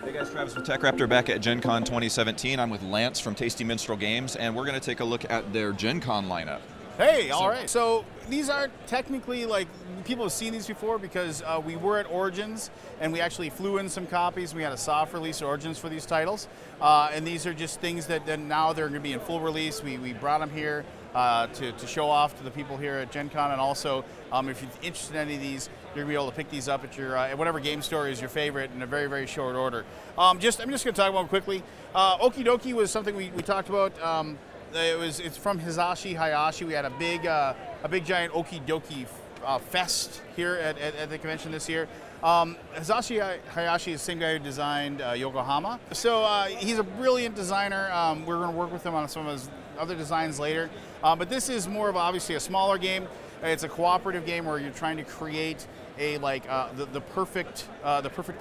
Hey guys, Travis with TechRaptor back at Gen Con 2017. I'm with Lance from Tasty Minstrel Games, and we're going to take a look at their Gen Con lineup. Hey, all right. So these aren't technically, like, people have seen these before because we were at Origins and we actually flew in some copies. We had a soft release at Origins for these titles. And these are just things that then now they're going to be in full release. We brought them here to show off to the people here at Gen Con. And also, if you're interested in any of these, you're going to be able to pick these up at your at whatever game store is your favorite in a very, very short order. I'm just going to talk about them quickly. OkieDokie was something we talked about. It's from Hisashi Hayashi. We had a big giant OkieDokie fest here at the convention this year. Hisashi Hayashi is the same guy who designed Yokohama. So he's a brilliant designer. We're going to work with him on some of his other designs later. But this is more of obviously a smaller game. It's a cooperative game where you're trying to create a the perfect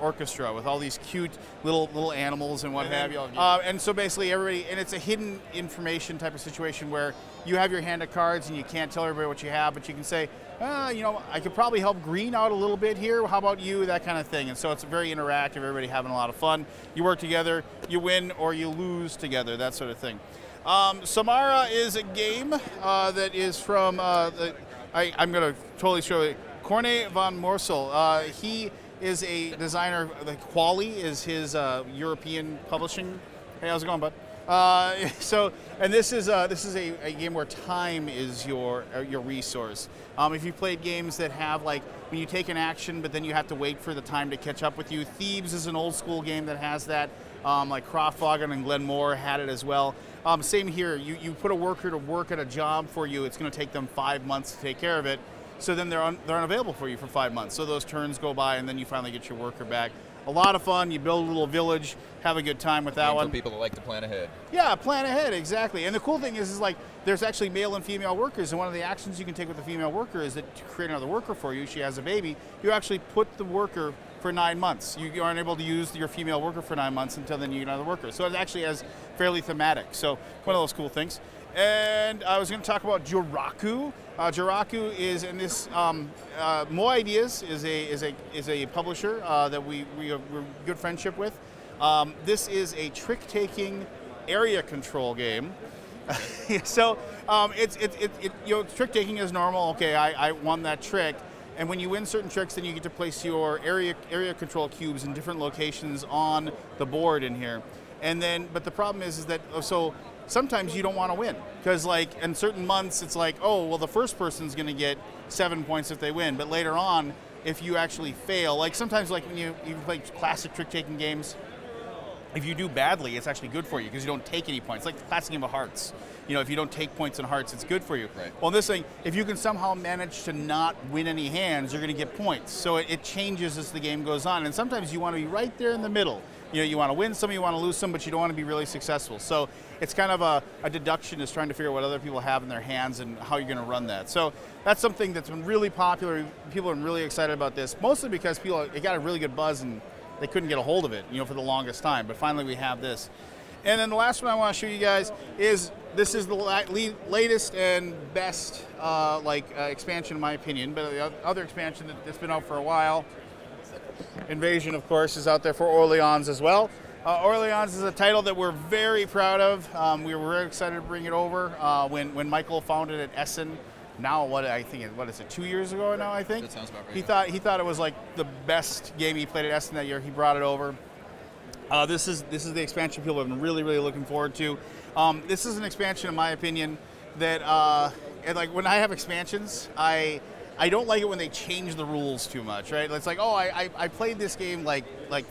orchestra with all these cute little animals and what have you. And so basically everybody, and it's a hidden information type of situation where you have your hand of cards and you can't tell everybody what you have, but you can say, I could probably help Green out a little bit here. How about you? That kind of thing. And so it's very interactive. Everybody having a lot of fun. You work together, you win or you lose together. That sort of thing. Samara is a game that is from I'm going to totally show it. Corne van Moorsel. He is a designer. The Quali is his European publishing. Hey, how's it going, bud? And this is a game where time is your resource. If you played games that have when you take an action, but then you have to wait for the time to catch up with you. Thebes is an old school game that has that. Like Croftvagen and Glenmore had it as well. Same here. You put a worker to work at a job for you. It's going to take them 5 months to take care of it. So then they're unavailable for you for 5 months. So those turns go by, and then you finally get your worker back. A lot of fun. You build a little village, have a good time with that one. For people that like to plan ahead. Yeah, plan ahead, exactly. And the cool thing is there's actually male and female workers, and one of the actions you can take with the female worker is that to create another worker for you, she has a baby, you actually put the worker for 9 months. You aren't able to use your female worker for 9 months until then you get another worker. So it actually is fairly thematic. So one of those cool things. And I was going to talk about Jiraku. Jiraku is in this. Mo Ideas is a publisher that we're good friendship with. This is a trick-taking area control game. So trick-taking is normal. Okay, I won that trick. And when you win certain tricks, then you get to place your area control cubes in different locations on the board in here. And then, but the problem is that sometimes you don't want to win because in certain months it's oh well, the first person's going to get 7 points if they win, but later on if you actually fail, sometimes when you play classic trick-taking games, if you do badly it's actually good for you because you don't take any points. Like the classic game of Hearts, if you don't take points in Hearts it's good for you. Right. Well, this thing, if you can somehow manage to not win any hands, you're going to get points. So it changes as the game goes on, and sometimes you want to be right there in the middle. You want to win some, you want to lose some, but you don't want to be really successful. So it's kind of a deduction is trying to figure out what other people have in their hands and how you're going to run that. So that's something that's been really popular. People are really excited about this, mostly because it got a really good buzz and they couldn't get a hold of it, for the longest time. But finally we have this. And then the last one I want to show you guys is this is the latest and best expansion in my opinion, but the other expansion that's been out for a while. Invasion, of course, is out there for Allianz as well. Allianz is a title that we're very proud of. We were very excited to bring it over when Michael found it at Essen. Now, what is it? 2 years ago now, I think. That sounds about right. He thought it was the best game he played at Essen that year. He brought it over. This is the expansion people have been really, really looking forward to. This is an expansion, in my opinion, that when I have expansions, I don't like it when they change the rules too much, right? It's I played this game like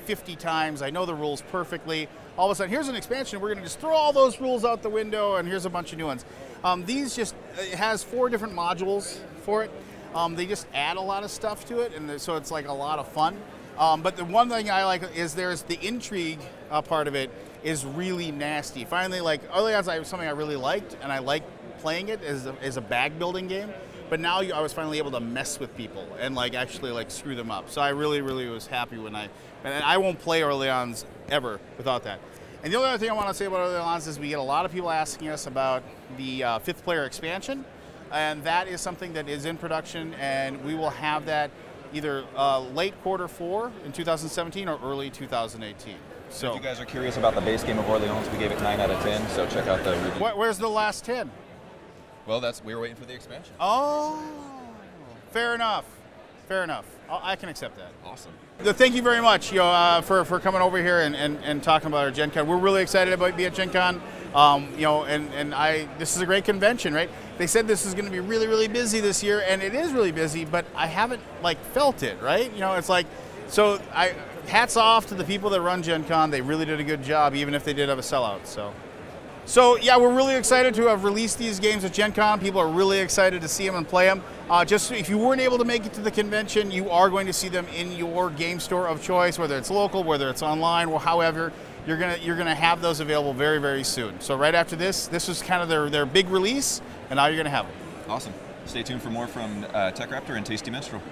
50 times. I know the rules perfectly. All of a sudden, here's an expansion. We're going to just throw all those rules out the window, and here's a bunch of new ones. It has 4 different modules for it. They just add a lot of stuff to it, and so it's a lot of fun. But the one thing I like is there's the intrigue part of it is really nasty. Finally, Allianz is something I really liked, and I like playing it as a bag building game. But now I was finally able to mess with people and actually screw them up. So I really, really was happy and I won't play Allianz ever without that. And the only other thing I want to say about Allianz is we get a lot of people asking us about the 5th player expansion, and that is something that is in production, and we will have that either late Q4 in 2017 or early 2018. So if you guys are curious about the base game of Orleans, we gave it 9 out of 10, so check out the review. Where's the last 10? Well, we were waiting for the expansion. Oh, fair enough. Fair enough. I can accept that. Awesome. Thank you very much, for coming over here and talking about our Gen Con. We're really excited about being at Gen Con. This is a great convention, right? They said this is going to be really, really busy this year, and it is really busy, but I haven't felt it, right? It's like, so hats off to the people that run Gen Con. They really did a good job, even if they did have a sellout. So yeah, we're really excited to have released these games at Gen Con. People are really excited to see them and play them. Just if you weren't able to make it to the convention, you are going to see them in your game store of choice, whether it's local, whether it's online, or however. You're gonna have those available very, very soon. So right after this was kind of their big release, and now you're gonna have them. Awesome. Stay tuned for more from TechRaptor and Tasty Minstrel.